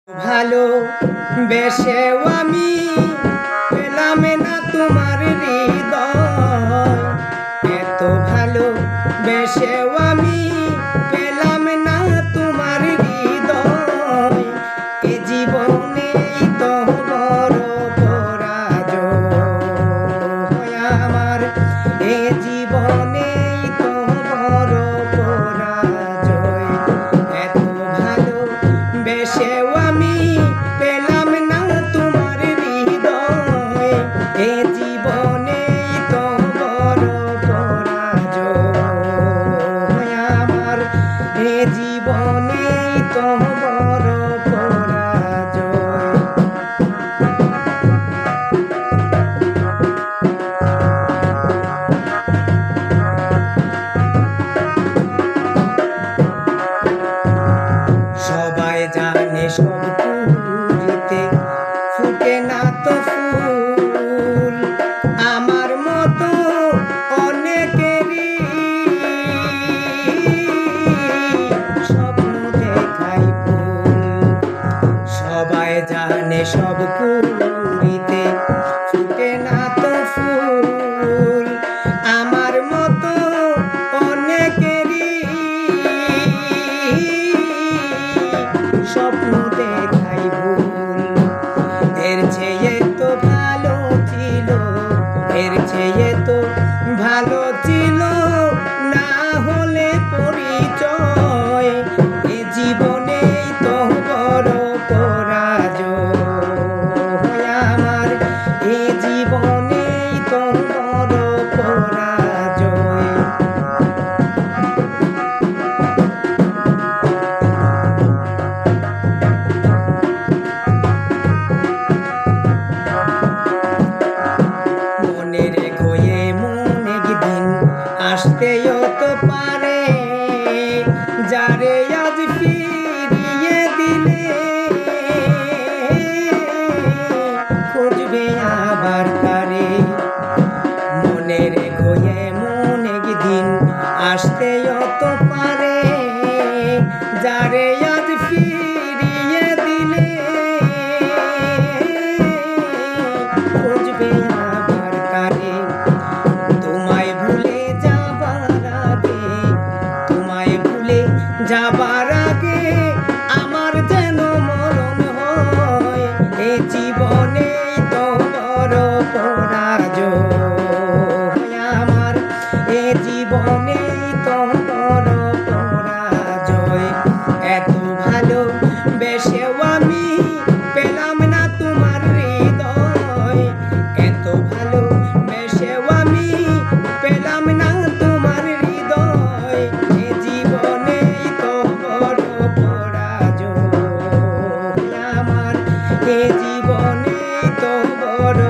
ভালো বেশেও আমি পেলাম না তোমার হৃদয়, এত ভালো বেশেও আমি পেলাম না তোমার হৃদয়। এ জীবনে তো বড় পরাজয় আমার, এ জীবনে তো বড় পরাজয়। এত ভালো বেশেও আমি পেলাম না তোমার হৃদয়, এ জীবনে তো বড় পরাজয় আমার, এ জীবনে তো বড় পরাজয়। সবাই জানে সব পুরীতে ফুটে না তো ফুল, আমার মতো অনেকেরই স্বপ্ন দেখাই ফুল। সবাই জানে সব পুরীতে ফুটে না তো ফুল, আমার মতো অনেকেরই স্বপ্ন দেখাই ভুল। এর চেয়ে তো ভালো ছিল, এর চেয়ে তো ভালো ছিল না হলে পরিচয়। এ জীবনে তো বড় পরাজয় আমার, এ জীবনে তো বড় পরাজয়। মনে রেখো এমন একদিন আসতেও তো পারে, যারে আজ ফিরিয়ে দিলে খুঁজবে আবার তারে। মনে রেখো এমন একদিন আসতেও তো পারে, যারে আজ ফিরিয়ে দিলে খুঁজবে আবার তারে। তোমায় ভুলে যাবার আগে, তোমায় ভুলে যাবার আগে আমার যেন মরণ হয়। এ জীবনে তো বড় পরাজয় আমার, এ জীবনে তো বড় পরাজয়। এত ভালো বেশেও আমি পেলাম না তোমার হৃদয়, এত ভালো বেশেও আমি পেলাম না তোমার হৃদয়। এ জীবনে তো বড় পরাজয় আমার, এ জীবনে তো বড়